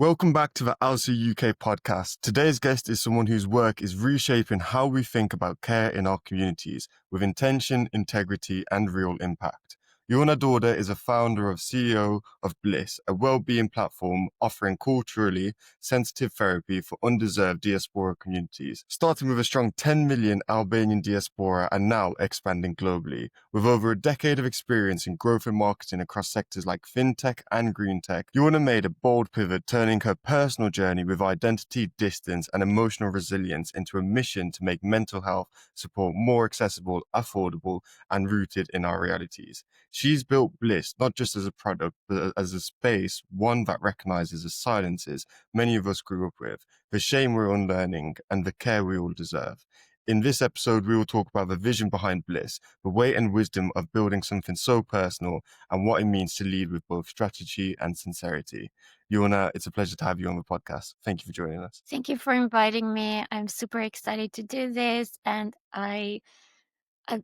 Welcome back to the ALSA UK podcast. Today's guest is someone whose work is reshaping how we think about care in our communities with intention, integrity, and real impact. Jona Doda is a founder of CEO of Bliss, a wellbeing platform offering culturally sensitive therapy for underserved Diaspora communities, starting with a strong 10 million Albanian Diaspora and now expanding globally. With over a decade of experience in growth and marketing across sectors like fintech and green tech, Jona made a bold pivot, turning her personal journey with identity, distance, and emotional resilience into a mission to make mental health support more accessible, affordable, and rooted in our realities. She's built Bliss not just as a product, but as a space, one that recognizes the silences many of us grew up with, the shame we're unlearning, and the care we all deserve. In this episode, we will talk about the vision behind Bliss, the weight and wisdom of building something so personal, and what it means to lead with both strategy and sincerity. Jona, it's a pleasure to have you on the podcast. Thank you for joining us. Thank you for inviting me. I'm super excited to do this, and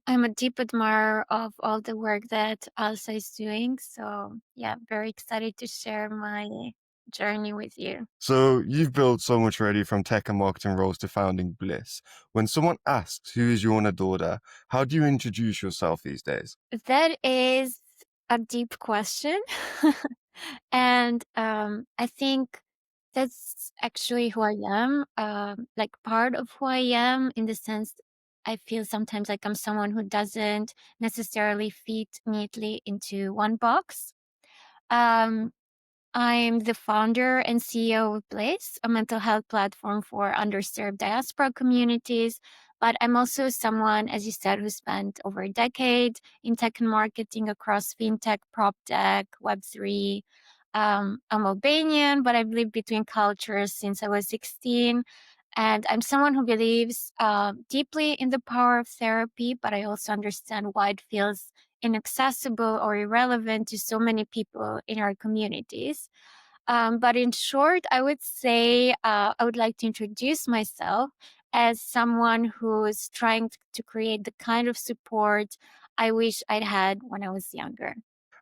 I'm a deep admirer of all the work that ALSA is doing. So yeah, very excited to share my journey with you. So you've built so much already, from tech and marketing roles to founding Bliss. When someone asks, who is Jona Doda, how do you introduce yourself these days? That is a deep question. And I think that's actually who I am, like part of who I am, in the sense I feel sometimes like I'm someone who doesn't necessarily fit neatly into one box. Um, I'm the founder and CEO of Bliss, a mental health platform for underserved diaspora communities. But I'm also someone, as you said, who spent over a decade in tech and marketing across fintech, prop tech, Web3. I'm Albanian, but I've lived between cultures since I was 16. And I'm someone who believes deeply in the power of therapy, but I also understand why it feels inaccessible or irrelevant to so many people in our communities. But in short, I would say I would like to introduce myself as someone who's trying to create the kind of support I wish I'd had when I was younger.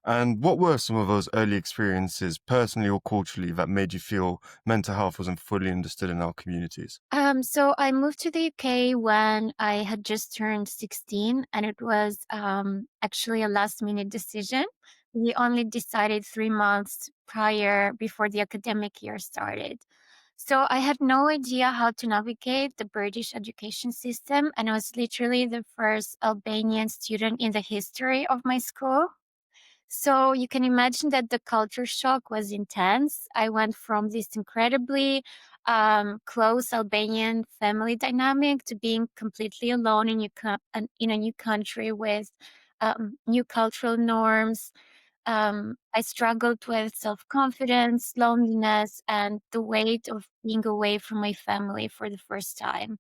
And what were some of those early experiences, personally or culturally, that made you feel mental health wasn't fully understood in our communities? So I moved to the UK when I had just turned 16, and it was actually a last minute decision. We only decided 3 months prior, before the academic year started. So I had no idea how to navigate the British education system, and I was literally the first Albanian student in the history of my school. So you can imagine that the culture shock was intense. I went from this incredibly close Albanian family dynamic to being completely alone in a new country with new cultural norms. I struggled with self-confidence, loneliness, and the weight of being away from my family for the first time.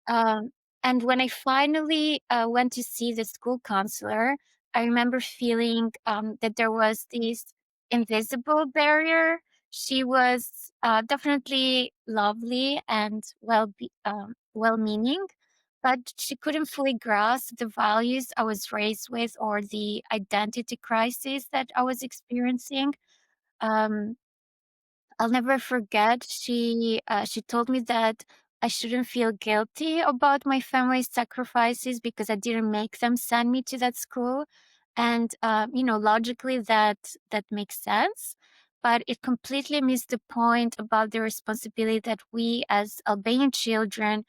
Um, and when I finally went to see the school counselor, I remember feeling that there was this invisible barrier. She was definitely lovely and well-meaning, but she couldn't fully grasp the values I was raised with or the identity crisis that I was experiencing. Um, I'll never forget. She told me that I shouldn't feel guilty about my family's sacrifices because I didn't make them send me to that school, and logically that makes sense, but it completely missed the point about the responsibility that we as Albanian children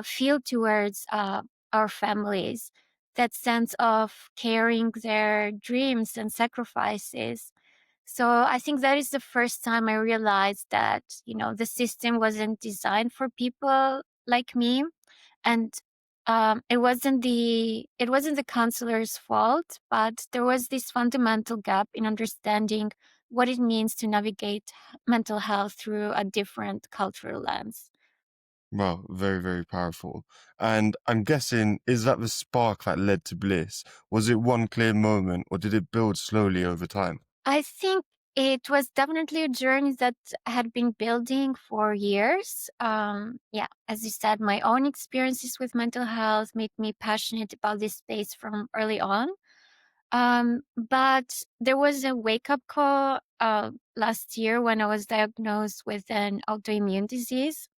feel towards our families. That sense of carrying their dreams and sacrifices. So I think that is the first time I realized that, the system wasn't designed for people like me. And it wasn't the counselor's fault, but there was this fundamental gap in understanding what it means to navigate mental health through a different cultural lens. Wow, very, very powerful. And I'm guessing, is that the spark that led to Bliss? Was it one clear moment, or did it build slowly over time? I think it was definitely a journey that had been building for years. Yeah, as you said, my own experiences with mental health made me passionate about this space from early on. But there was a wake up call last year when I was diagnosed with an autoimmune disease.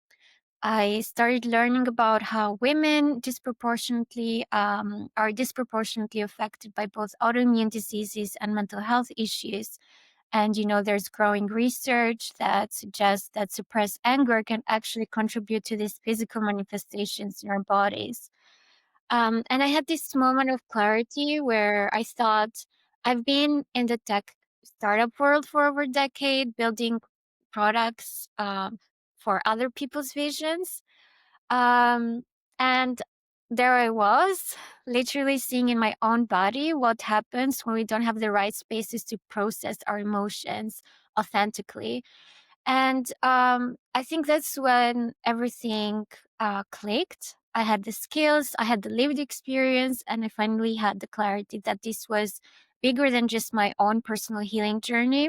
I started learning about how women are disproportionately affected by both autoimmune diseases and mental health issues. And, there's growing research that suggests that suppressed anger can actually contribute to these physical manifestations in our bodies. And I had this moment of clarity where I thought, I've been in the tech startup world for over a decade, building products for other people's visions. Um, and there I was, literally seeing in my own body what happens when we don't have the right spaces to process our emotions authentically. And I think that's when everything clicked. I had the skills, I had the lived experience, and I finally had the clarity that this was bigger than just my own personal healing journey.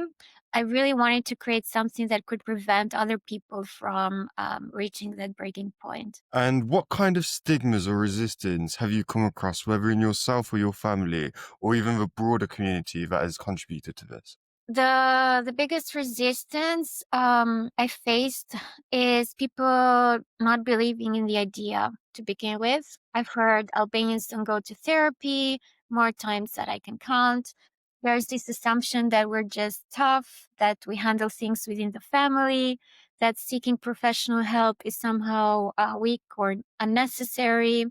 I really wanted to create something that could prevent other people from reaching that breaking point. And what kind of stigmas or resistance have you come across, whether in yourself or your family, or even the broader community that has contributed to this? The biggest resistance I faced is people not believing in the idea to begin with. I've heard Albanians don't go to therapy more times than I can count. There's this assumption that we're just tough, that we handle things within the family, that seeking professional help is somehow weak or unnecessary.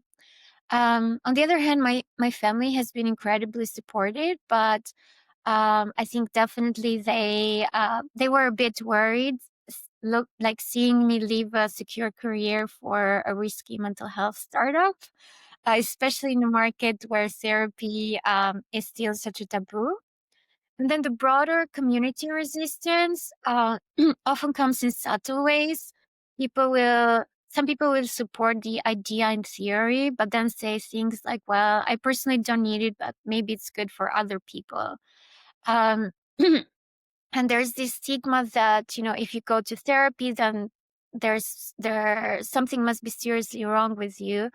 On the other hand, my family has been incredibly supportive, but I think definitely they were a bit worried, look like seeing me leave a secure career for a risky mental health startup, especially in a market where therapy is still such a taboo. And then the broader community resistance often comes in subtle ways. Some people will support the idea in theory, but then say things like, well, I personally don't need it, but maybe it's good for other people. Um, and there's this stigma that, if you go to therapy, then there something must be seriously wrong with you,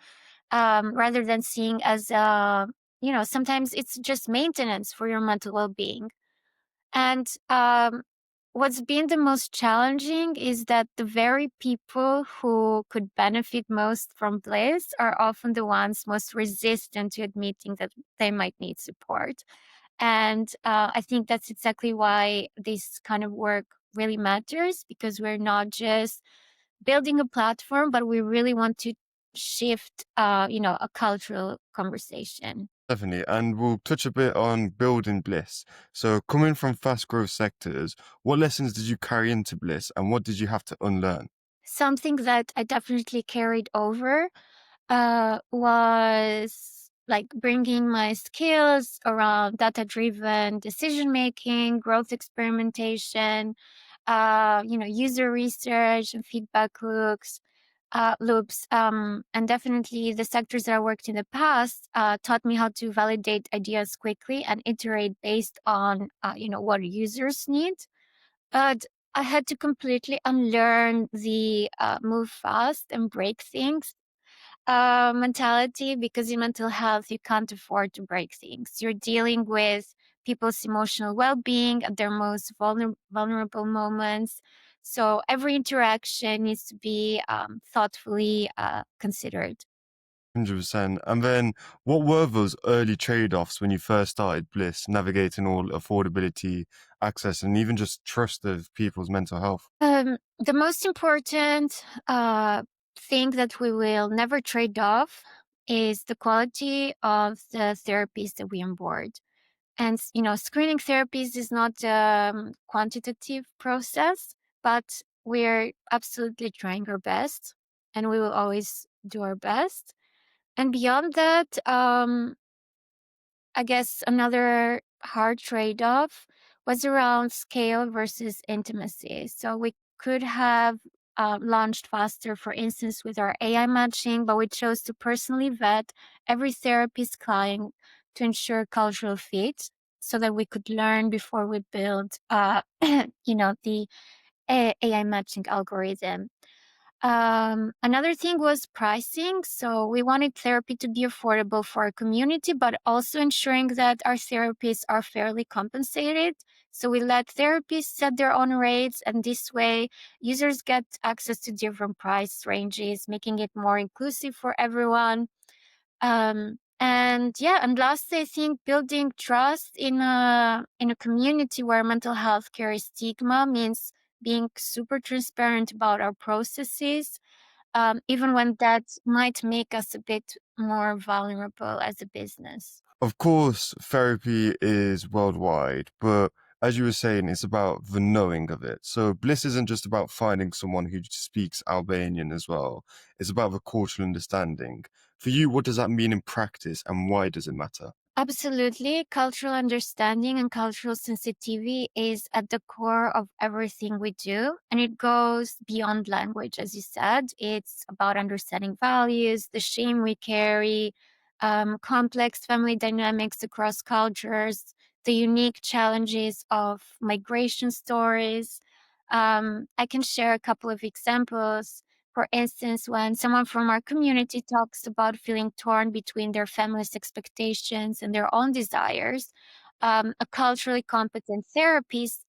rather than seeing as, sometimes it's just maintenance for your mental well-being. And what's been the most challenging is that the very people who could benefit most from Bliss are often the ones most resistant to admitting that they might need support. And I think that's exactly why this kind of work really matters, because we're not just building a platform, but we really want to shift, a cultural conversation. Definitely. And we'll touch a bit on building Bliss. So, coming from fast growth sectors, what lessons did you carry into Bliss and what did you have to unlearn? Something that I definitely carried over was like bringing my skills around data-driven decision making, growth experimentation, user research and feedback loops. And definitely the sectors that I worked in the past taught me how to validate ideas quickly and iterate based on, what users need. But I had to completely unlearn the move fast and break things mentality, because in mental health, you can't afford to break things. You're dealing with people's emotional well-being at their most vulnerable moments. So every interaction needs to be thoughtfully considered. 100%. And then, what were those early trade offs when you first started Bliss, navigating all affordability, access, and even just trust of people's mental health? The most important thing that we will never trade off is the quality of the therapies that we onboard. And, screening therapies is not a quantitative process, but we're absolutely trying our best and we will always do our best. And beyond that, I guess another hard trade off was around scale versus intimacy. So we could have launched faster, for instance, with our AI matching, but we chose to personally vet every therapist client to ensure cultural fit so that we could learn before we build, the AI matching algorithm. Another thing was pricing. So we wanted therapy to be affordable for our community, but also ensuring that our therapists are fairly compensated. So we let therapists set their own rates, and this way users get access to different price ranges, making it more inclusive for everyone. And lastly, I think building trust in a community where mental health care is stigma means being super transparent about our processes, even when that might make us a bit more vulnerable as a business. Of course, therapy is worldwide, but as you were saying, it's about the knowing of it. So Bliss isn't just about finding someone who speaks Albanian as well. It's about the cultural understanding. For you, what does that mean in practice and why does it matter? Absolutely. Cultural understanding and cultural sensitivity is at the core of everything we do. And it goes beyond language, as you said. It's about understanding values, the shame we carry, complex family dynamics across cultures, the unique challenges of migration stories. I can share a couple of examples. For instance, when someone from our community talks about feeling torn between their family's expectations and their own desires, a culturally competent therapist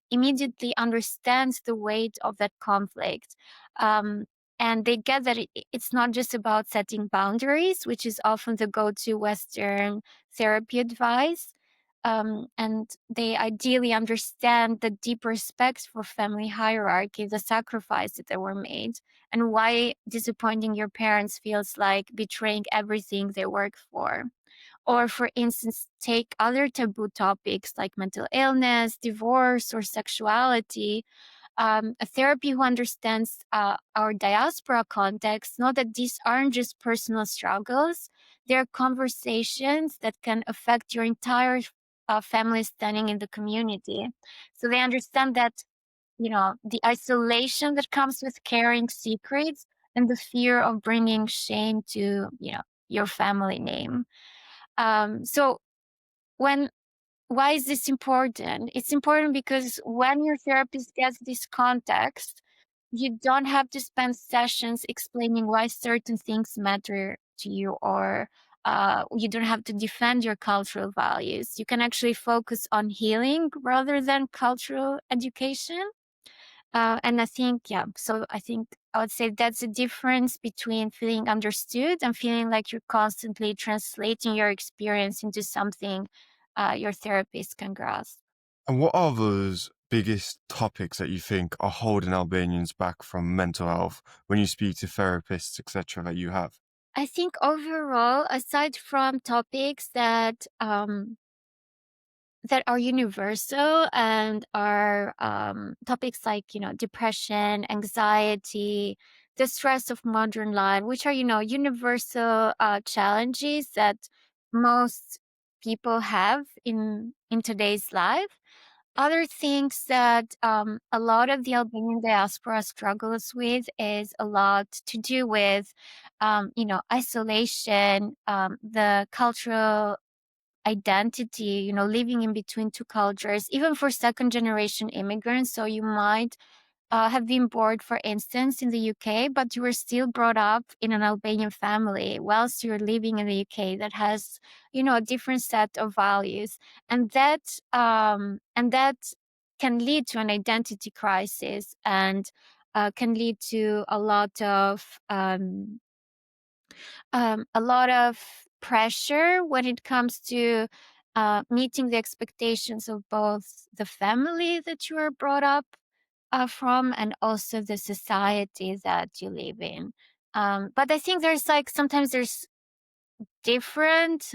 immediately understands the weight of that conflict. Um, and they get that it's not just about setting boundaries, which is often the go to Western therapy advice. And they ideally understand the deep respect for family hierarchy, the sacrifices that were made, and why disappointing your parents feels like betraying everything they work for. Or, for instance, take other taboo topics like mental illness, divorce, or sexuality. A therapy who understands our diaspora context know that these aren't just personal struggles, they're conversations that can affect your entire family standing in the community. So they understand that, the isolation that comes with carrying secrets and the fear of bringing shame to, your family name. So when why is this important? It's important because when your therapist gets this context, you don't have to spend sessions explaining why certain things matter to you, or you don't have to defend your cultural values. You can actually focus on healing rather than cultural education. And I think I would say that's the difference between feeling understood and feeling like you're constantly translating your experience into something your therapist can grasp. And what are those biggest topics that you think are holding Albanians back from mental health when you speak to therapists, etc., that you have? I think overall, aside from topics that are universal and are topics like, depression, anxiety, the stress of modern life, which are, universal challenges that most people have in today's life. Other things that a lot of the Albanian diaspora struggles with is a lot to do with, isolation, the cultural identity, living in between two cultures, even for second generation immigrants. So you might have been born, for instance, in the UK, but you were still brought up in an Albanian family whilst you're living in the UK that has, a different set of values. And that can lead to an identity crisis, and can lead to a lot of pressure when it comes to meeting the expectations of both the family that you are brought up from, and also the society that you live in. But I think sometimes there's different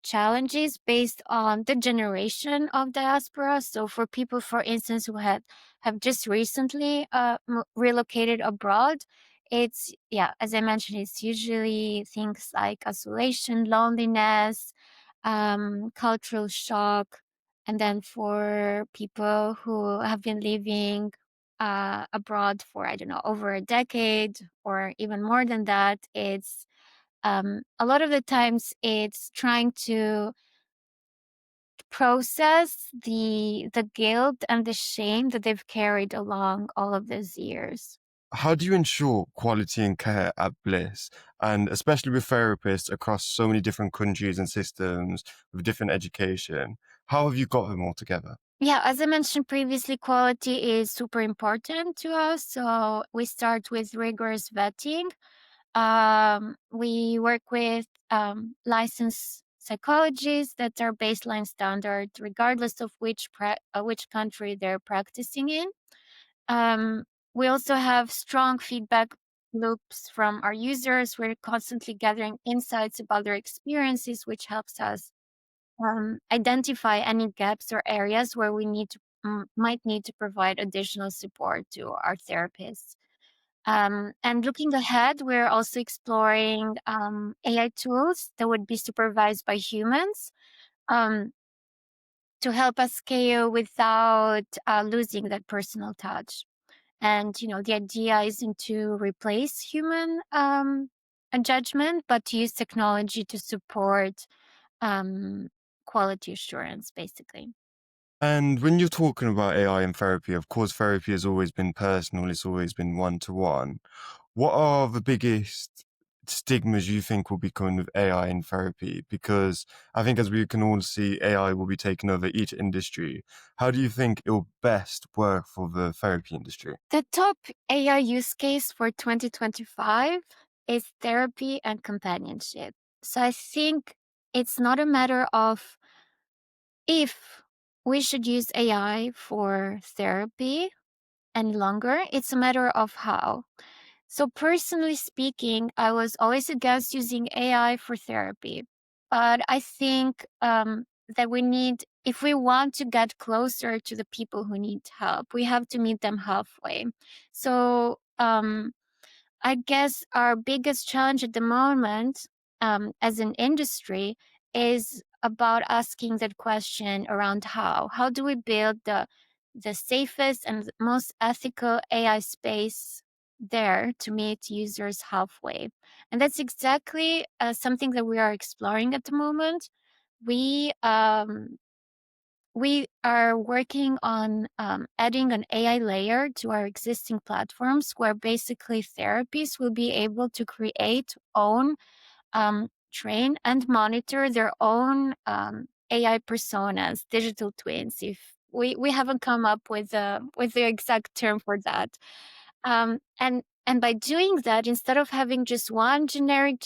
challenges based on the generation of diaspora. So for people, for instance, who have just recently relocated abroad, as I mentioned, it's usually things like isolation, loneliness, cultural shock. And then for people who have been living abroad for, I don't know, over a decade or even more than that, it's a lot of the times it's trying to process the guilt and the shame that they've carried along all of these years. How do you ensure quality and care at Bliss, and especially with therapists across so many different countries and systems with different education? How have you got them all together? Yeah, as I mentioned previously, quality is super important to us. So we start with rigorous vetting. We work with licensed psychologists that are baseline standard, regardless of which country they're practicing in. Um, we also have strong feedback loops from our users. We're constantly gathering insights about their experiences, which helps us identify any gaps or areas where we might need to provide additional support to our therapists. And looking ahead, we're also exploring AI tools that would be supervised by humans um, to help us scale without losing that personal touch. And the idea isn't to replace human judgment, but to use technology to support um, quality assurance, basically. And when you're talking about AI and therapy, of course, therapy has always been personal, it's always been one to one. What are the biggest stigmas you think will be coming with AI in therapy? Because I think, as we can all see, AI will be taking over each industry. How do you think it will best work for the therapy industry? The top AI use case for 2025 is therapy and companionship. So I think it's not a matter of if we should use AI for therapy any longer, it's a matter of how. So, personally speaking, I was always against using AI for therapy. But I think that if we want to get closer to the people who need help, we have to meet them halfway. So, I guess our biggest challenge at the moment, as an industry, is about asking that question around how. How do we build the safest and most ethical AI space there to meet users halfway? And that's exactly something that we are exploring at the moment. We we are working on adding an AI layer to our existing platforms where basically therapists will be able to create, own, train, and monitor their own AI personas, digital twins. If we haven't come up with the exact term for that, and by doing that, instead of having just one generic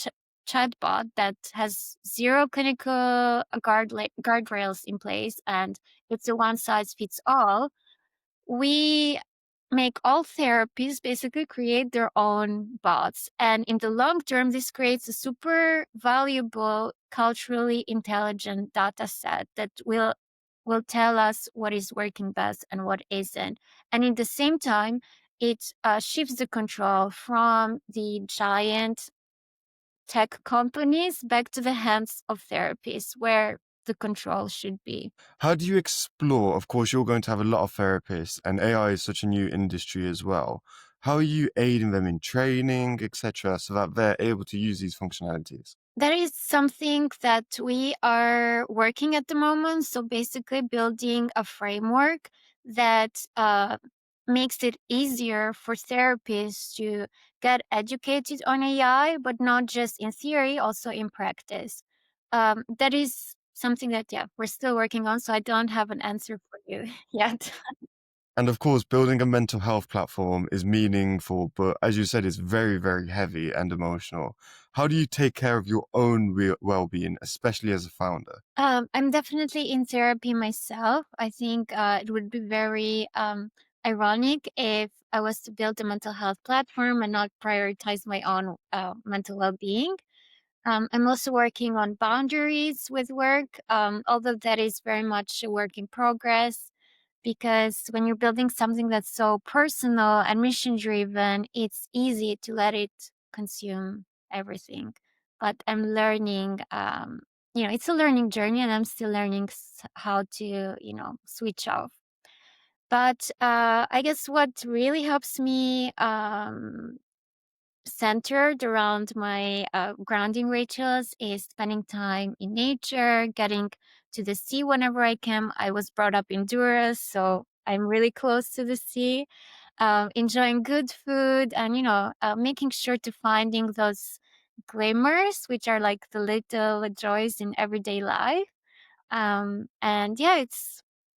chatbot that has zero clinical guardrails in place and it's a one size fits all, we make all therapies basically create their own bots. And in the long term, this creates a super valuable, culturally intelligent data set that will tell us what is working best and what isn't. And in the same time, it shifts the control from the giant tech companies back to the hands of therapists, where the control should be. How do you explore? Of course, you're going to have a lot of therapists, and AI is such a new industry as well. How are you aiding them in training, etc., so that they're able to use these functionalities? That is something that we are working at the moment. So basically, building a framework that makes it easier for therapists to get educated on AI, but not just in theory, also in practice. That is something that, yeah, we're still working on. So I don't have an answer for you yet. And of course, building a mental health platform is meaningful, but as you said, it's very, very heavy and emotional. How do you take care of your own well-being, especially as a founder? I'm definitely in therapy myself. I think it would be very ironic if I was to build a mental health platform and not prioritize my own mental well being. I'm also working on boundaries with work, although that is very much a work in progress. Because when you're building something that's so personal and mission driven, it's easy to let it consume everything. But I'm learning, it's a learning journey, and I'm still learning how to, switch off. But I guess what really helps me centered around my grounding rituals is spending time in nature, getting to the sea whenever I can. I was brought up in Durrës, so I'm really close to the sea. enjoying good food, and making sure to finding those glimmers, which are like the little joys in everyday life. And yeah,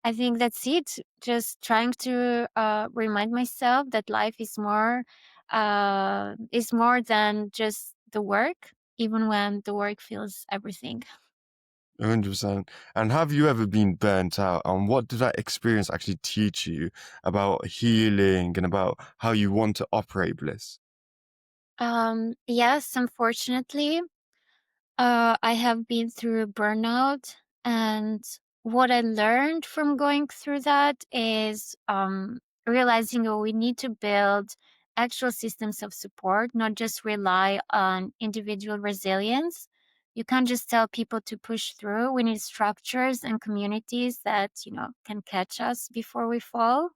I think that's it. Just trying to remind myself that life is more than just the work, even when the work feels everything. 100%. And have you ever been burnt out? And what did that experience actually teach you about healing and about how you want to operate bliss? Yes, unfortunately, I have been through burnout, and what I learned from going through that is realizing that we need to build actual systems of support, not just rely on individual resilience. You can't just tell people to push through. We need structures and communities that, can catch us before we fall.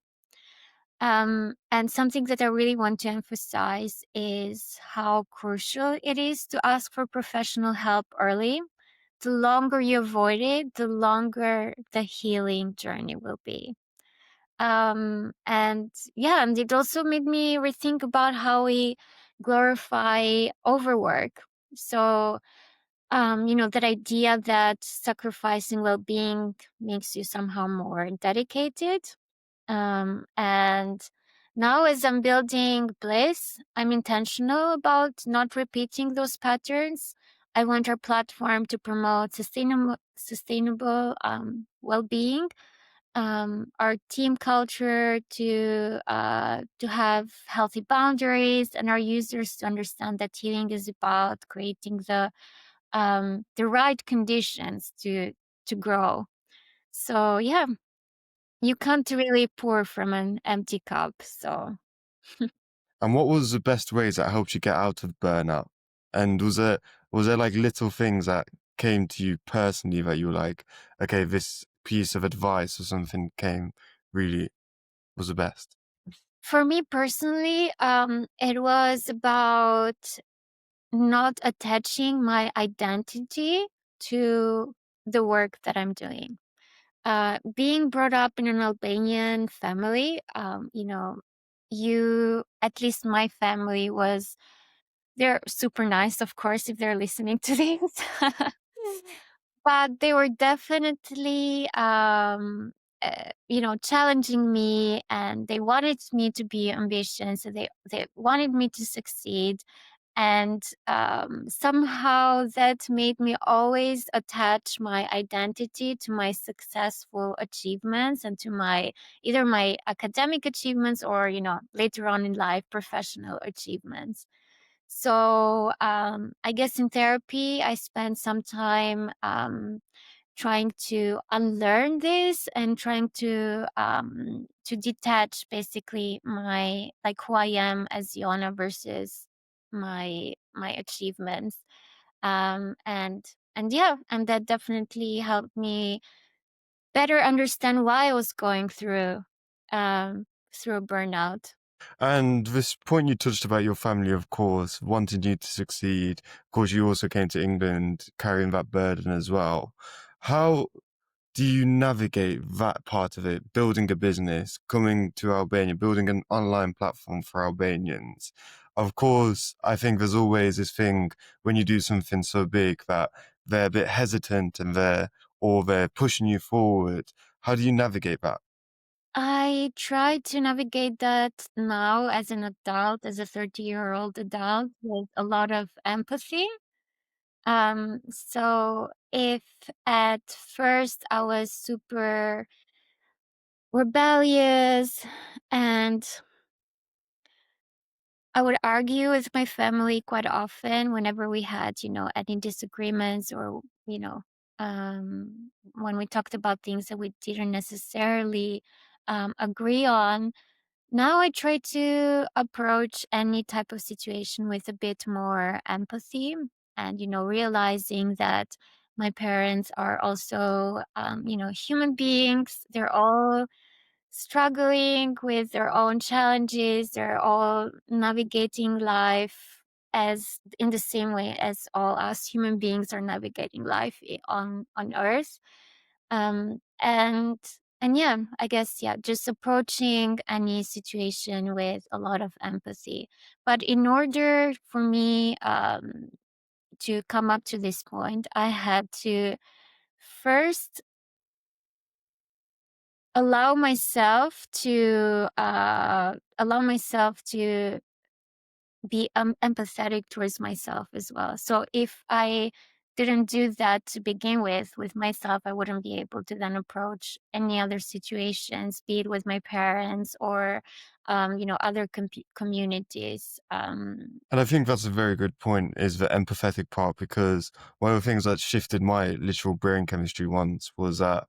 And something that I really want to emphasize is how crucial it is to ask for professional help early. The longer you avoid it, the longer the healing journey will be. And yeah, and it also made me rethink about how we glorify overwork. So, that idea that sacrificing well-being makes you somehow more dedicated. And now, as I'm building Bliss, I'm intentional about not repeating those patterns. I want our platform to promote sustainable well-being, our team culture to have healthy boundaries, and our users to understand that healing is about creating the right conditions to grow. So yeah, you can't really pour from an empty cup. So And what was the best ways that helped you get out of burnout? And was there like little things that came to you personally that you were like, okay, this piece of advice or something came really was the best? for me personally, it was about not attaching my identity to the work that I'm doing. Being brought up in an Albanian family, at least my family they're super nice, of course, if they're listening to this. But they were definitely, challenging me, and they wanted me to be ambitious. So they wanted me to succeed. And somehow that made me always attach my identity to my successful achievements and to either my academic achievements or, later on in life, professional achievements. So I guess in therapy, I spent some time trying to unlearn this and trying to detach basically my like who I am as Yona versus my achievements. And yeah, and that definitely helped me better understand why I was going through a burnout. And this point you touched about your family, of course, wanting you to succeed. Of course, you also came to England carrying that burden as well. How do you navigate that part of it, building a business, coming to Albania, building an online platform for Albanians? Of course, I think there's always this thing when you do something so big that they're a bit hesitant or they're pushing you forward. How do you navigate that? I try to navigate that now as an adult, as a 30-year-old adult, with a lot of empathy. So if at first I was super rebellious and I would argue with my family quite often whenever we had, any disagreements or, when we talked about things that we didn't necessarily agree on. Now I try to approach any type of situation with a bit more empathy and, realizing that my parents are also, human beings. They're all struggling with their own challenges. They're all navigating life as in the same way as all us human beings are navigating life on Earth. And And yeah, I guess, yeah, just approaching any situation with a lot of empathy. But in order for me to come up to this point, I had to first allow myself to be empathetic towards myself as well. So if I didn't do that to begin with myself, I wouldn't be able to then approach any other situations, be it with my parents or, other communities. And I think that's a very good point, is the empathetic part, because one of the things that shifted my literal brain chemistry once was that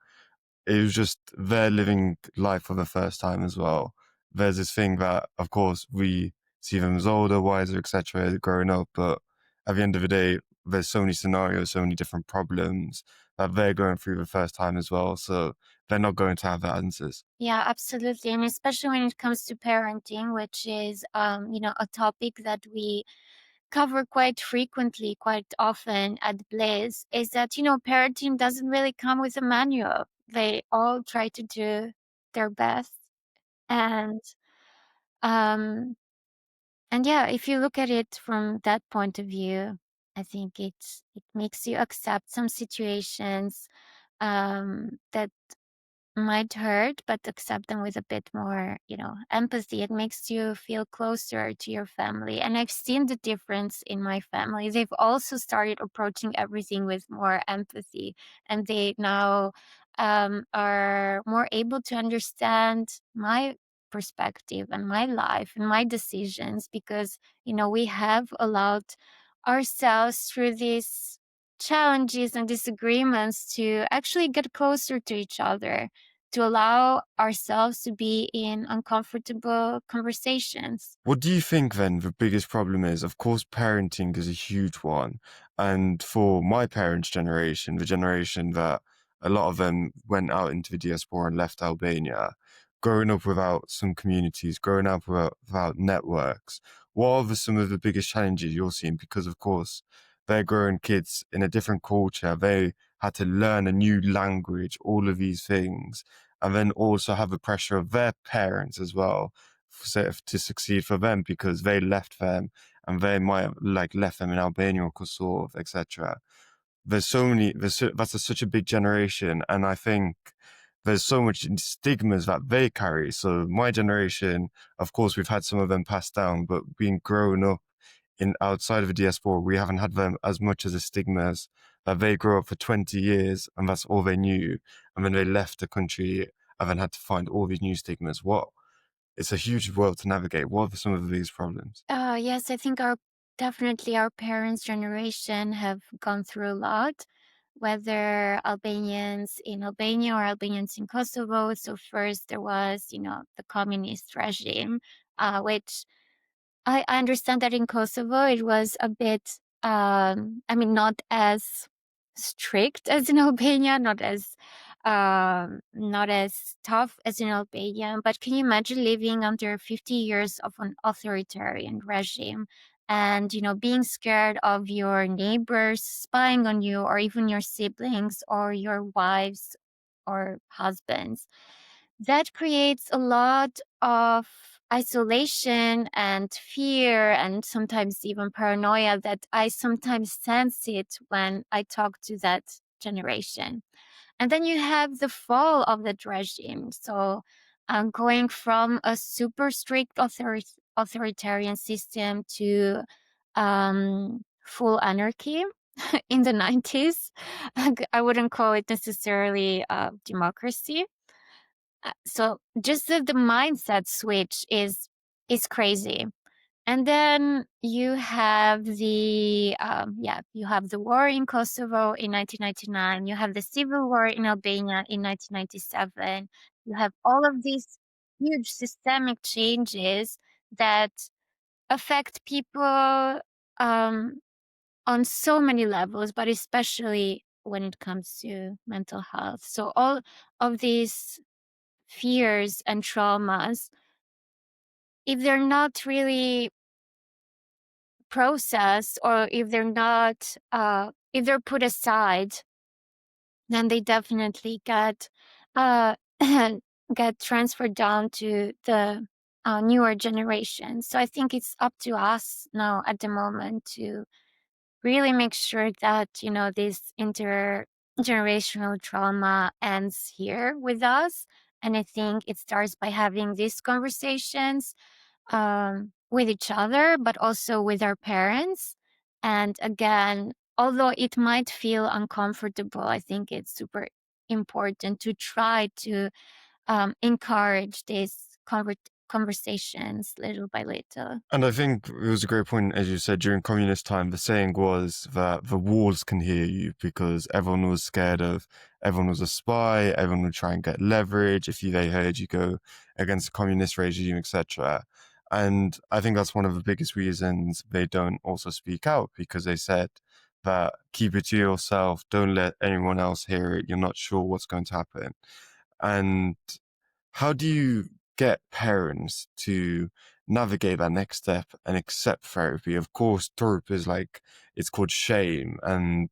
it was just they're living life for the first time as well. There's this thing that, of course, we see them as older, wiser, etc., growing up, but at the end of the day, there's so many scenarios, so many different problems that they're going through the first time as well. So they're not going to have the answers. Yeah, absolutely. And especially when it comes to parenting, which is, a topic that we cover quite frequently, quite often at Bliss, is that, parenting doesn't really come with a manual. They all try to do their best. And um and yeah, if you look at it from that point of view, I think it makes you accept some situations that might hurt, but accept them with a bit more, empathy. It makes you feel closer to your family. And I've seen the difference in my family. They've also started approaching everything with more empathy, and they now are more able to understand my perspective and my life and my decisions because, we have allowed ourselves through these challenges and disagreements to actually get closer to each other, to allow ourselves to be in uncomfortable conversations. What do you think then the biggest problem is? Of course, parenting is a huge one. And for my parents' generation, the generation that a lot of them went out into the diaspora and left Albania, growing up without some communities, growing up without networks, what are some of the biggest challenges you're seeing? Because, of course, they're growing kids in a different culture. They had to learn a new language, all of these things, and then also have the pressure of their parents as well to succeed for them because they left them and they might have left them in Albania or Kosovo, etc. There's so many. That's such a big generation, and I think there's so much stigmas that they carry. So my generation, of course, we've had some of them passed down, but being grown up in outside of the diaspora, we haven't had them as much as the stigmas that they grew up for 20 years and that's all they knew. And then they left the country and then had to find all these new stigmas. It's a huge world to navigate. What are some of these problems? Yes, I think definitely our parents' generation have gone through a lot, whether Albanians in Albania or Albanians in Kosovo. So first there was, the communist regime, which I understand that in Kosovo it was a bit, not as strict as in Albania, not as tough as in Albania. But can you imagine living under 50 years of an authoritarian regime and, being scared of your neighbors spying on you or even your siblings or your wives or husbands? That creates a lot of isolation and fear and sometimes even paranoia that I sometimes sense it when I talk to that generation. And then you have the fall of that regime. So going from a super strict authoritarian system to full anarchy in the 90s. I wouldn't call it necessarily democracy. So just the mindset switch is crazy. And then you have the war in Kosovo in 1999. You have the civil war in Albania in 1997. You have all of these huge systemic changes that affect people um, on so many levels, but especially when it comes to mental health. So all of these fears and traumas, if they're not really processed or if they're put aside, then they definitely get uh get transferred down to the newer generation. So I think it's up to us now at the moment to really make sure that, this intergenerational trauma ends here with us. And I think it starts by having these conversations with each other, but also with our parents. And again, although it might feel uncomfortable, I think it's super important to try to encourage these conversations little by little. And I think it was a great point, as you said, during communist time, the saying was that the walls can hear you because everyone was scared of, everyone was a spy, everyone would try and get leverage if they heard you go against the communist regime, etc. And I think that's one of the biggest reasons they don't also speak out, because they said that keep it to yourself, don't let anyone else hear it, you're not sure what's going to happen. And how do you get parents to navigate that next step and accept therapy? Of course, therapy is it's called shame. And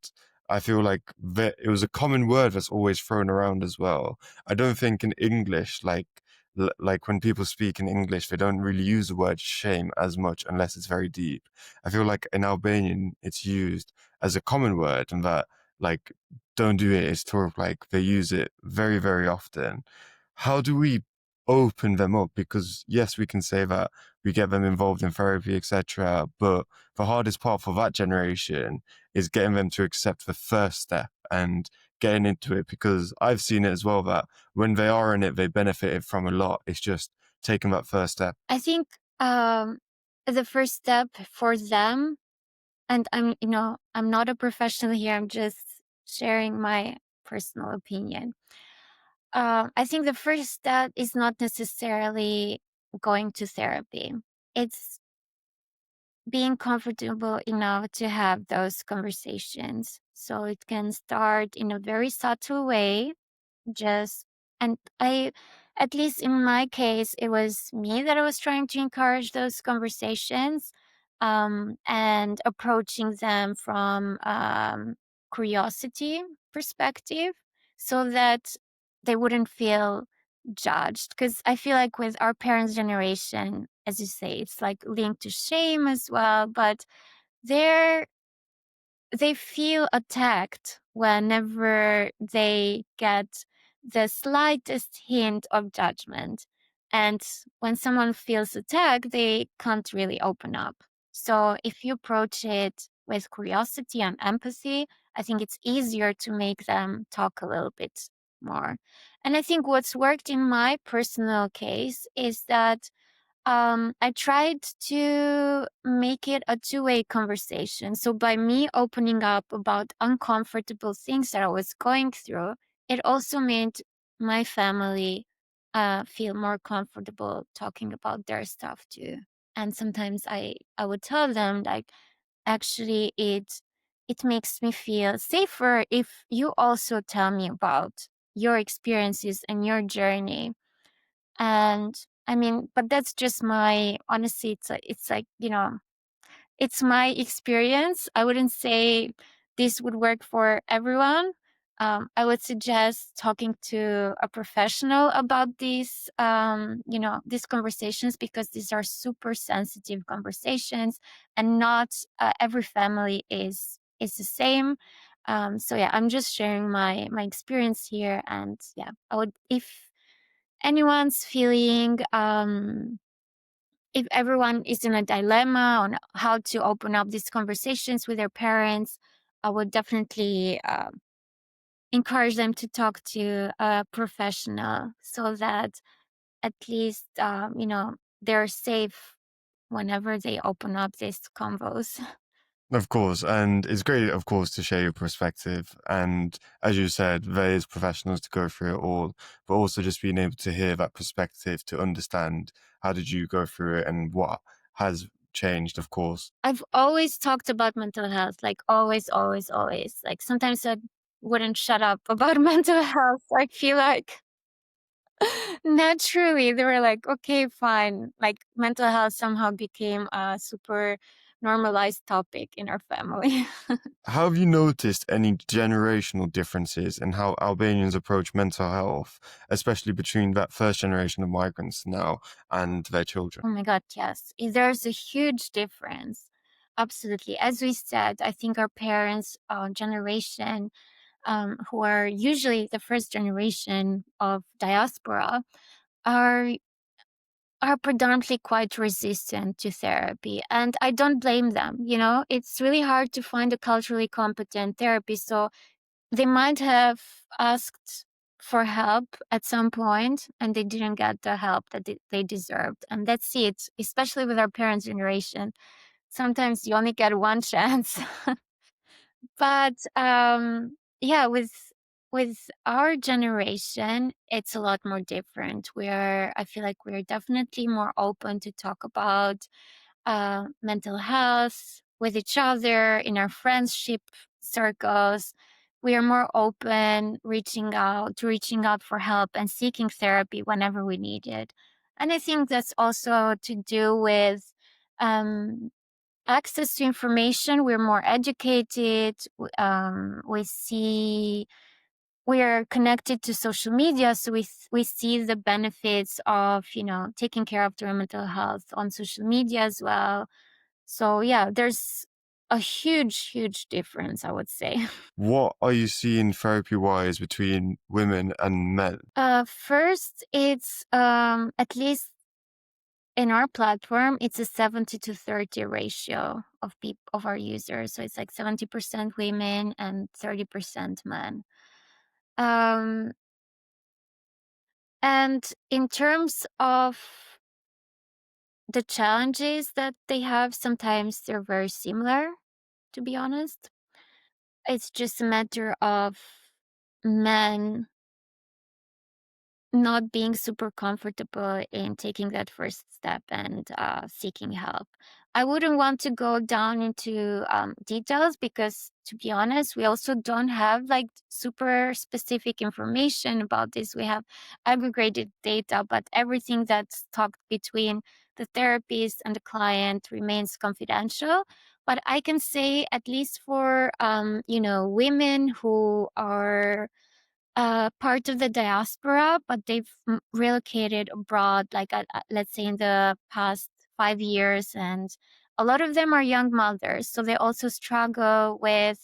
I feel like it was a common word that's always thrown around as well. I don't think in English, like when people speak in English, they don't really use the word shame as much unless it's very deep. I feel like in Albanian, it's used as a common word, and that like, don't do it. It's sort of like they use it very, very often. How do we open them up? Because yes, we can say that we get them involved in therapy, etc. But the hardest part for that generation is getting them to accept the first step and getting into it. Because I've seen it as well that when they are in it, they benefited from a lot. It's just taking that first step. I think the first step for them, and I'm not a professional here, I'm just sharing my personal opinion. I think the first step is not necessarily going to therapy. It's being comfortable enough to have those conversations. So it can start in a very subtle way, just, and at least in my case, it was me that I was trying to encourage those conversations, and approaching them from curiosity perspective, so that they wouldn't feel judged. Because I feel like with our parents' generation, as you say, it's like linked to shame as well, but they're they feel attacked whenever they get the slightest hint of judgment. And when someone feels attacked, they can't really open up. So if you approach it with curiosity and empathy, I think it's easier to make them talk a little bit more. And I think what's worked in my personal case is that I tried to make it a two-way conversation. So by me opening up about uncomfortable things that I was going through, it also made my family feel more comfortable talking about their stuff too. And sometimes I would tell them, like, actually it makes me feel safer if you also tell me about your experiences and your journey. And I mean, but that's just my, honestly, it's like, it's my experience. I wouldn't say this would work for everyone. I would suggest talking to a professional about these conversations, because these are super sensitive conversations, and not every family is the same. So yeah, I'm just sharing my experience here, and yeah, I would, if anyone's feeling, if everyone is in a dilemma on how to open up these conversations with their parents, I would definitely encourage them to talk to a professional, so that at least they're safe whenever they open up these convos. Of course, and it's great, of course, to share your perspective. And as you said, there is professionals to go through it all, but also just being able to hear that perspective to understand how did you go through it and what has changed, of course. I've always talked about mental health, like always, always, always. Like sometimes I wouldn't shut up about mental health. I feel like naturally they were like, okay, fine. Like mental health somehow became super normalized topic in our family. Have you noticed any generational differences in how Albanians approach mental health, especially between that first generation of migrants now and their children? Oh my God, yes. There's a huge difference. Absolutely. As we said, I think our parents' generation, who are usually the first generation of diaspora, are predominantly quite resistant to therapy. And I don't blame them. It's really hard to find a culturally competent therapist. So they might have asked for help at some point and they didn't get the help that they deserved. And that's it, especially with our parents' generation. Sometimes you only get one chance. But yeah, with our generation, it's a lot more different. I feel like we're definitely more open to talk about mental health with each other in our friendship circles. We are more open, reaching out for help and seeking therapy whenever we need it. And I think that's also to do with um, access to information. We're more educated. We are connected to social media, so we see the benefits of taking care of their mental health on social media as well. So yeah, there's a huge difference, I would say. What are you seeing therapy wise between women and men? First, it's at least in our platform, it's a 70-30 ratio of our users. So it's like 70% women and 30% men. Um, and in terms of the challenges that they have, sometimes they're very similar, to be honest. It's just a matter of men not being super comfortable in taking that first step and seeking help. I wouldn't want to go down into details because, to be honest, we also don't have like super specific information about this. We have aggregated data, but everything that's talked between the therapist and the client remains confidential. But I can say, at least for women who are part of the diaspora, but they've relocated abroad, like let's say in the past 5 years, and a lot of them are young mothers, so they also struggle with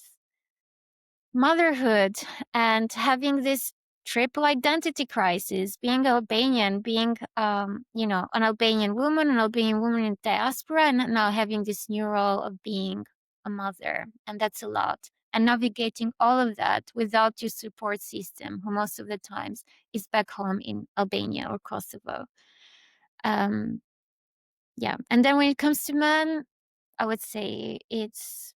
motherhood and having this triple identity crisis, being Albanian, being an Albanian woman in diaspora, and now having this new role of being a mother, and that's a lot. And navigating all of that without your support system, who most of the times is back home in Albania or Kosovo. Um, yeah, and then when it comes to men, I would say it's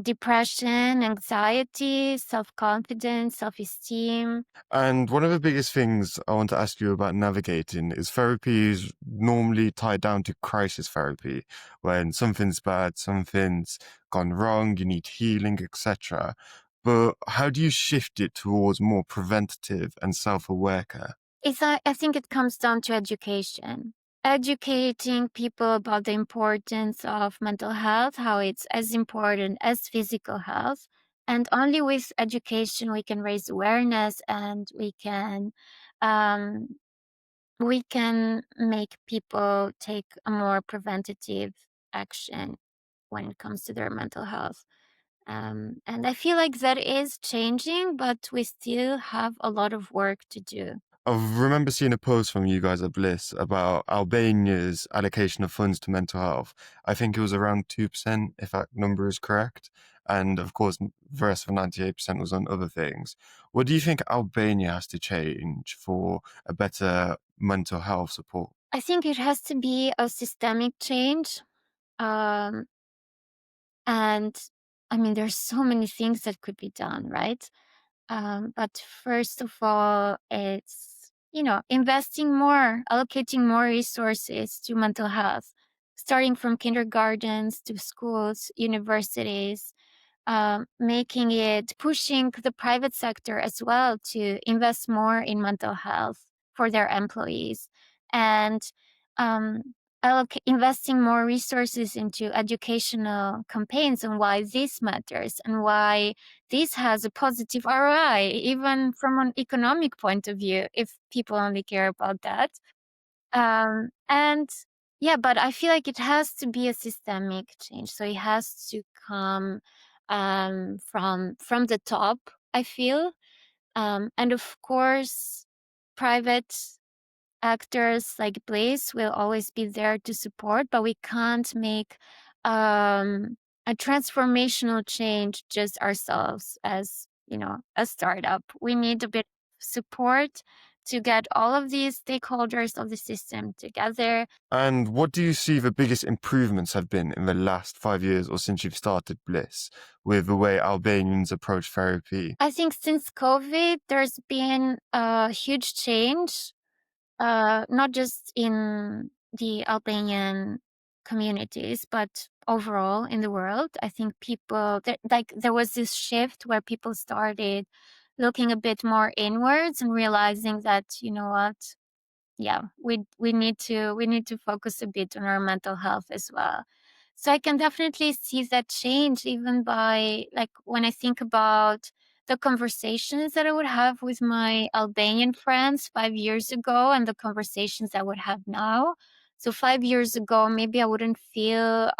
depression, anxiety, self-confidence, self-esteem. And one of the biggest things I want to ask you about navigating is therapy is normally tied down to crisis therapy. When something's bad, something's gone wrong, you need healing, etc. But how do you shift it towards more preventative and self-aware care? I think it comes down to education. Educating people about the importance of mental health, how it's as important as physical health. And only with education we can raise awareness, and um, we can make people take a more preventative action when it comes to their mental health. And I feel like that is changing, but we still have a lot of work to do. I remember seeing a post from you guys at Bliss about Albania's allocation of funds to mental health. I think it was around 2%, if that number is correct. And of course, the rest of 98% was on other things. What do you think Albania has to change for a better mental health support? I think it has to be a systemic change. Um, and I mean, there's so many things that could be done, right? But first of all, it's, investing more, allocating more resources to mental health, starting from kindergartens to schools, universities, pushing the private sector as well to invest more in mental health for their employees. And um, investing more resources into educational campaigns on why this matters and why this has a positive ROI, even from an economic point of view, if people only care about that. And yeah, but I feel like it has to be a systemic change. So it has to come from the top, I feel. And of course, private actors like Bliss will always be there to support, but we can't make a transformational change just ourselves as, a startup. We need a bit of support to get all of these stakeholders of the system together. And what do you see the biggest improvements have been in the last 5 years or since you've started Bliss with the way Albanians approach therapy? I think since COVID, there's been a huge change, not just in the Albanian communities, but overall in the world. I think there was this shift where people started looking a bit more inwards and realizing that, you know what, yeah, we need to focus a bit on our mental health as well. So I can definitely see that change even by, like, when I think about the conversations that I would have with my Albanian friends 5 years ago and the conversations I would have now. So 5 years ago, maybe I wouldn't feel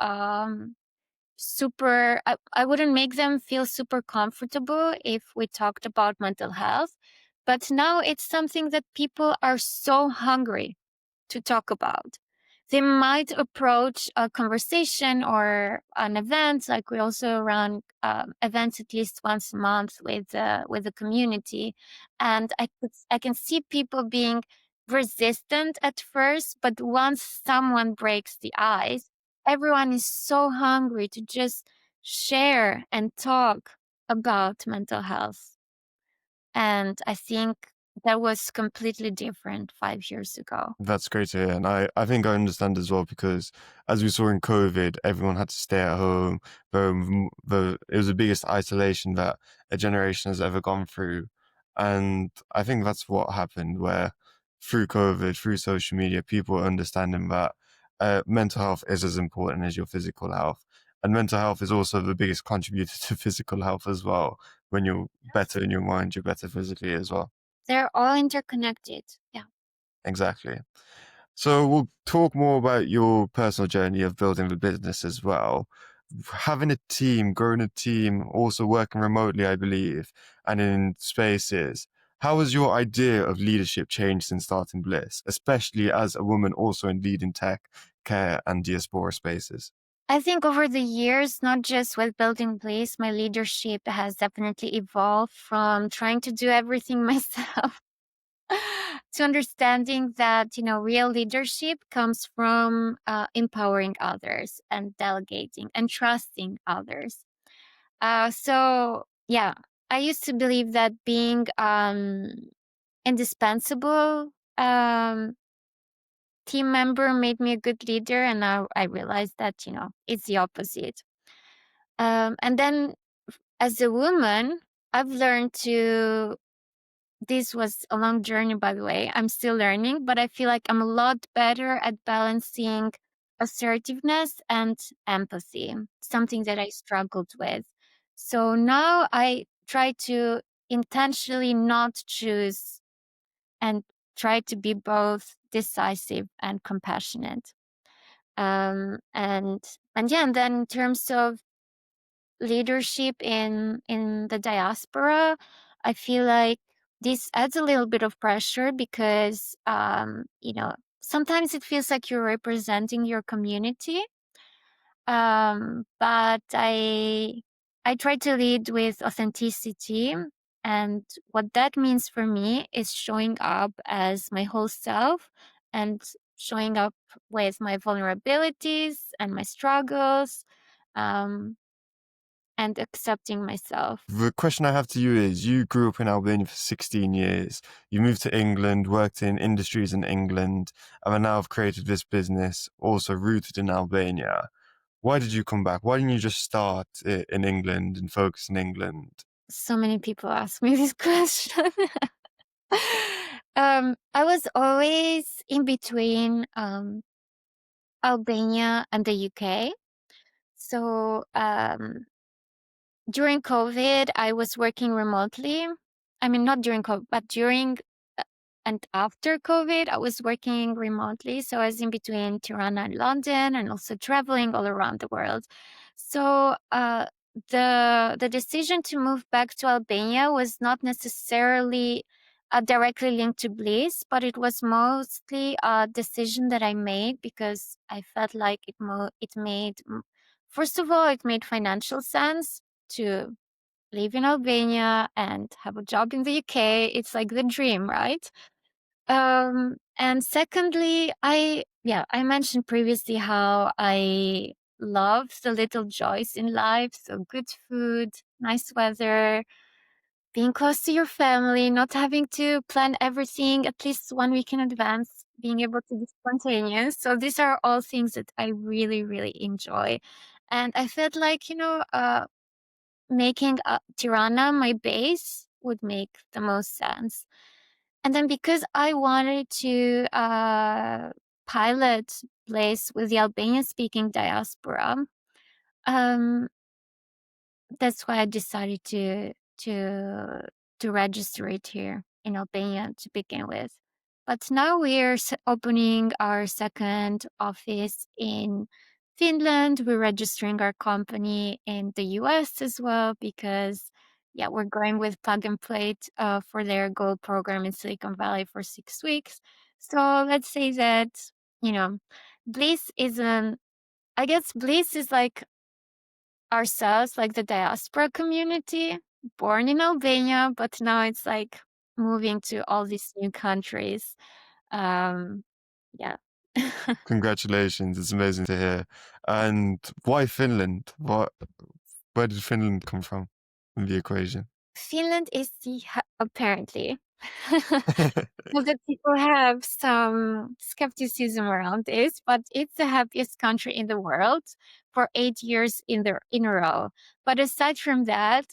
I wouldn't make them feel super comfortable if we talked about mental health. But now it's something that people are so hungry to talk about. They might approach a conversation or an event, like we also run events at least once a month with the community, and I can see people being resistant at first, but once someone breaks the ice, everyone is so hungry to just share and talk about mental health. And I think that was completely different 5 years ago. That's great to hear. And I think I understand as well because as we saw in COVID, everyone had to stay at home. It was the biggest isolation that a generation has ever gone through. And I think that's what happened where through COVID, through social media, people are understanding that mental health is as important as your physical health. And mental health is also the biggest contributor to physical health as well. When you're better in your mind, you're better physically as well. They're all interconnected. Yeah. Exactly. So we'll talk more about your personal journey of building the business as well. Having a team, growing a team, also working remotely, I believe, and in spaces. How has your idea of leadership changed since starting Bliss, especially as a woman also in leading tech, care, and diaspora spaces? I think over the years, not just with building Bliss, my leadership has definitely evolved from trying to do everything myself to understanding that, real leadership comes from empowering others and delegating and trusting others. So yeah, I used to believe that being indispensable team member made me a good leader, and now I realized that, it's the opposite. And then as a woman, I've learned to, this was a long journey, by the way. I'm still learning, but I feel like I'm a lot better at balancing assertiveness and empathy, something that I struggled with. So now I try to intentionally not choose and try to be both decisive and compassionate. And yeah, and then in terms of leadership in the diaspora, I feel like this adds a little bit of pressure because sometimes it feels like you're representing your community. But I try to lead with authenticity, and what that means for me is showing up as my whole self and showing up with my vulnerabilities and my struggles. Um, and accepting myself. The question I have to you is, you grew up in Albania for 16 years. You moved to England, worked in industries in England, and now have created this business also rooted in Albania. Why did you come back? Why didn't you just start in England and focus in England? So many people ask me this question. I was always in between Albania and the UK. So during COVID, I was working remotely. I mean, not during COVID, but during and after COVID, I was working remotely. So I was in between Tirana and London, and also traveling all around the world. So the decision to move back to Albania was not necessarily directly linked to Bliss, but it was mostly a decision that I made because I felt like it made, first of all, it made financial sense to live in Albania and have a job in the UK. It's like the dream, right? And secondly, I mentioned previously how I love the little joys in life. So good food, nice weather, being close to your family, not having to plan everything at least 1 week in advance, being able to be spontaneous. So these are all things that I really, really enjoy. And I felt like, making Tirana my base would make the most sense. And then because I wanted to pilot Bliss with the Albanian speaking diaspora, um, that's why I decided to register it here in Albania to begin with. But now we're opening our second office in Finland. We're registering our company in the US as well because, yeah, we're going with Plug and Plate for their gold program in Silicon Valley for 6 weeks. So let's say that, you know, Bliss isn't, I guess Bliss is like ourselves, like the diaspora community, born in Albania, but now it's like moving to all these new countries. Um, yeah. Congratulations. It's amazing to hear. And why Finland? Where did Finland come from in the equation? Finland is apparently. Well, that people have some skepticism around this, but it's the happiest country in the world for 8 years in a row. But aside from that,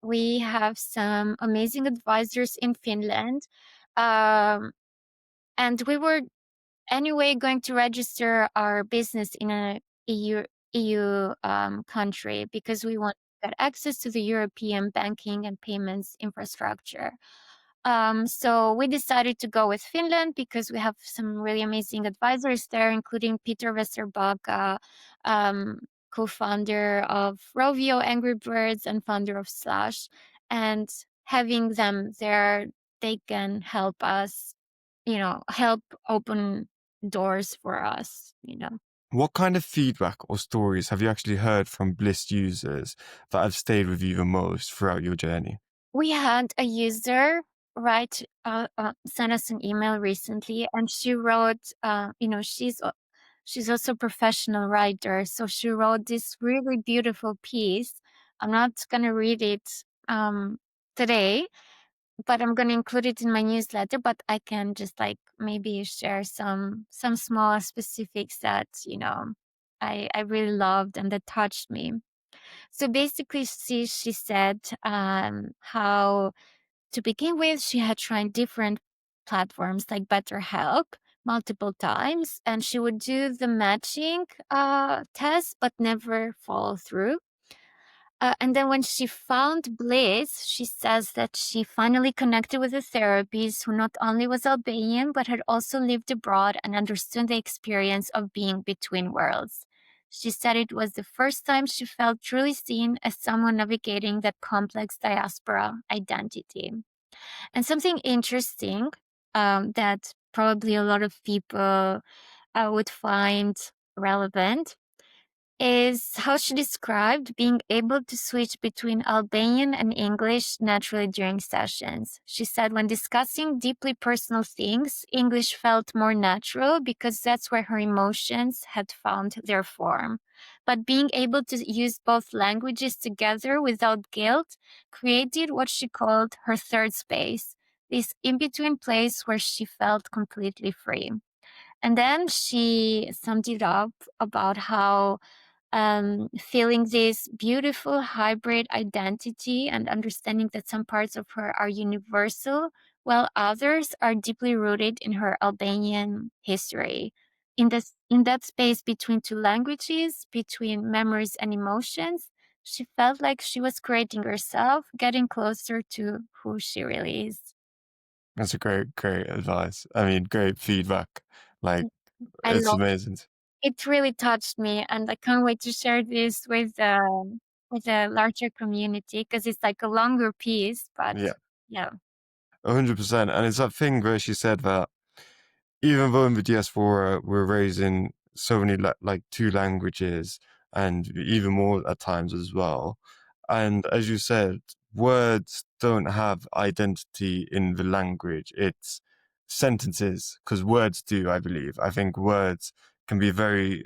we have some amazing advisors in Finland, um, and we were anyway going to register our business in a EU country because we want to get access to the European banking and payments infrastructure. So we decided to go with Finland because we have some really amazing advisors there, including Peter Westerbacka, um, co-founder of Rovio Angry Birds and founder of Slash. And having them there, they can help us, help open doors for us. What kind of feedback or stories have you actually heard from Bliss users that have stayed with you the most throughout your journey? We had a user send us an email recently, and she wrote, she's also a professional writer, so she wrote this really beautiful piece. I'm not gonna read it today, but I'm gonna include it in my newsletter. But I can just like maybe share some small specifics that I really loved and that touched me. So basically, she said how to begin with, she had tried different platforms like BetterHelp multiple times, and she would do the matching test but never follow through. And then when she found Bliss, she says that she finally connected with a therapist who not only was Albanian, but had also lived abroad and understood the experience of being between worlds. She said it was the first time she felt truly seen as someone navigating that complex diaspora identity. And something interesting that probably a lot of people would find relevant is how she described being able to switch between Albanian and English naturally during sessions. She said when discussing deeply personal things, English felt more natural because that's where her emotions had found their form. But being able to use both languages together without guilt created what she called her third space, this in-between place where she felt completely free. And then she summed it up about how feeling this beautiful hybrid identity and understanding that some parts of her are universal, while others are deeply rooted in her Albanian history. in that space between two languages, between memories and emotions, she felt like she was creating herself, getting closer to who she really is. That's a great advice. I mean, great feedback. Like, I it's love amazing. it. Really touched me, and I can't wait to share this with a larger community because it's like a longer piece. But Yeah, yeah, 100%. And it's that thing where she said that even though in the Diaspora we're raising so many like two languages and even more at times as well. And as you said, words don't have identity in the language. It's sentences, because words do, I believe. I think words can be very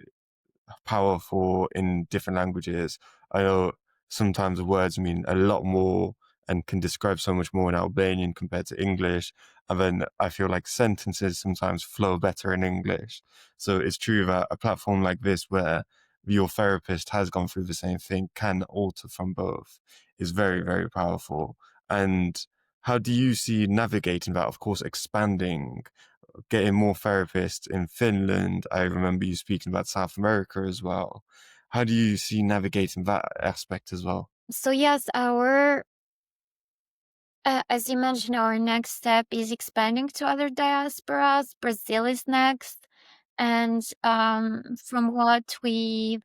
powerful in different languages. I know sometimes words mean a lot more and can describe so much more in Albanian compared to English. And then I feel like sentences sometimes flow better in English. So it's true that a platform like this, where your therapist has gone through the same thing, can alter from both, is very powerful. And how do you see navigating that? Of course, expanding, getting more therapists in Finland. I remember you speaking about South America as well. How do you see navigating that aspect as well? so yes, our as you mentioned, our next step is expanding to other diasporas. Brazil is next. And from what we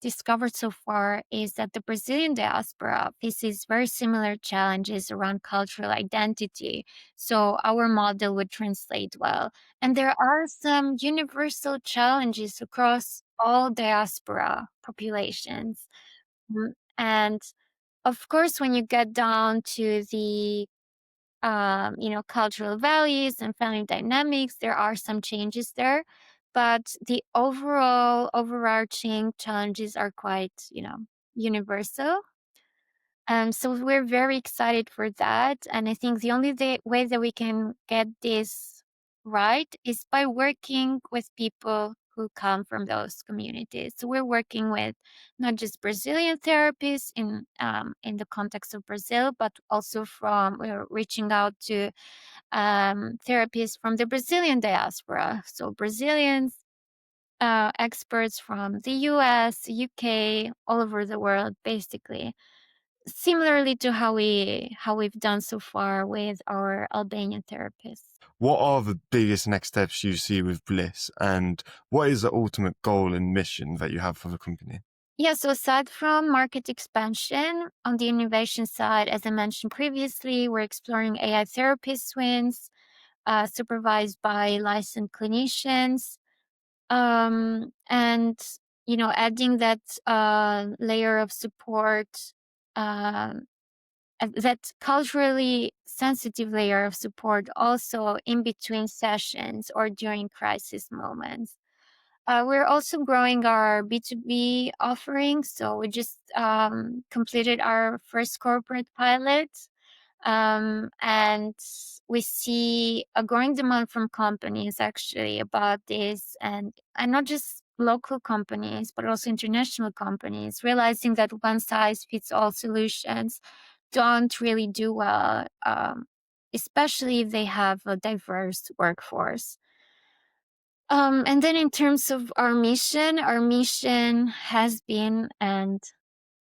discovered so far is that the Brazilian diaspora faces very similar challenges around cultural identity. So our model would translate well. And there are some universal challenges across all diaspora populations. And of course, when you get down to the cultural values and family dynamics, there are some changes there, but the overall overarching challenges are quite, universal. So we're very excited for that. And I think the only way that we can get this right is by working with people who come from those communities. So we're working with not just Brazilian therapists in the context of Brazil, but also we're reaching out to therapists from the Brazilian diaspora. So Brazilians, experts from the US, UK, all over the world, basically. Similarly to how we've done so far with our Albanian therapists. What are the biggest next steps you see with Bliss, and what is the ultimate goal and mission that you have for the company? Yeah, so aside from market expansion, on the innovation side, as I mentioned previously, we're exploring AI therapy swings, supervised by licensed clinicians, and adding that layer of support, uh, that culturally sensitive layer of support also in between sessions or during crisis moments. We're also growing our B2B offering. So we just completed our first corporate pilot. And we see a growing demand from companies actually about this, and not just local companies, but also international companies, realizing that one size fits all solutions don't really do well, especially if they have a diverse workforce. And then in terms of our mission has been and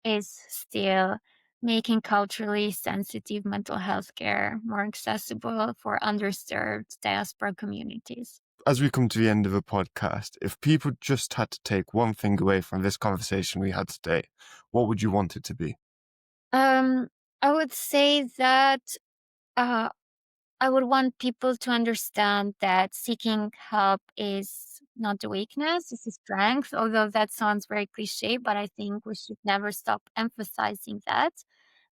is still making culturally sensitive mental health care more accessible for underserved diaspora communities. As we come to the end of the podcast, if people just had to take one thing away from this conversation we had today, what would you want it to be? Um, I would say that uh, I would want people to understand that seeking help is not a weakness, it's a strength, although that sounds very cliche, but I think we should never stop emphasizing that,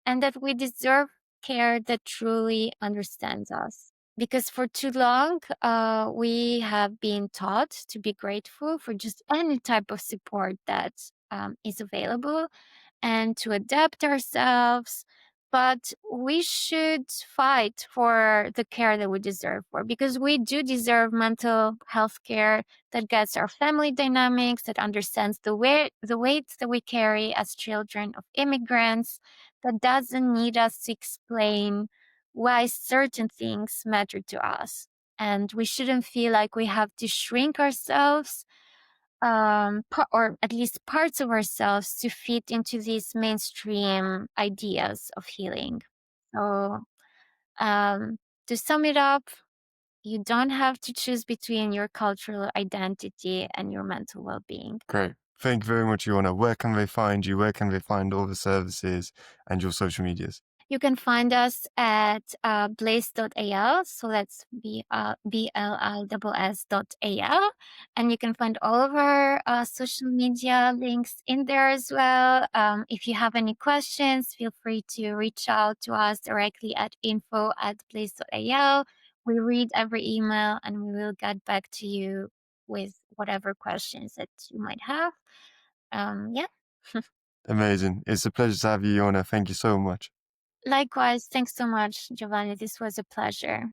and that we deserve care that truly understands us. Because for too long, we have been taught to be grateful for just any type of support that is available and to adapt ourselves. But we should fight for the care that we deserve for, because we do deserve mental health care that gets our family dynamics, that understands the weight that we carry as children of immigrants, that doesn't need us to explain why certain things matter to us. and we shouldn't feel like we have to shrink ourselves, or at least parts of ourselves, to fit into these mainstream ideas of healing. So, to sum it up, you don't have to choose between your cultural identity and your mental well-being. Great. Thank you very much, Jona. Where can they find you? Where can they find all the services and your social medias? You can find us at bliss.al, so that's BLLSS.al, and you can find all of our social media links in there as well. If you have any questions, feel free to reach out to us directly at info@bliss.al. We read every email and we will get back to you with whatever questions that you might have. Yeah. Amazing. It's a pleasure to have you, Jona. Thank you so much. Likewise, thanks so much, Giovanni. This was a pleasure.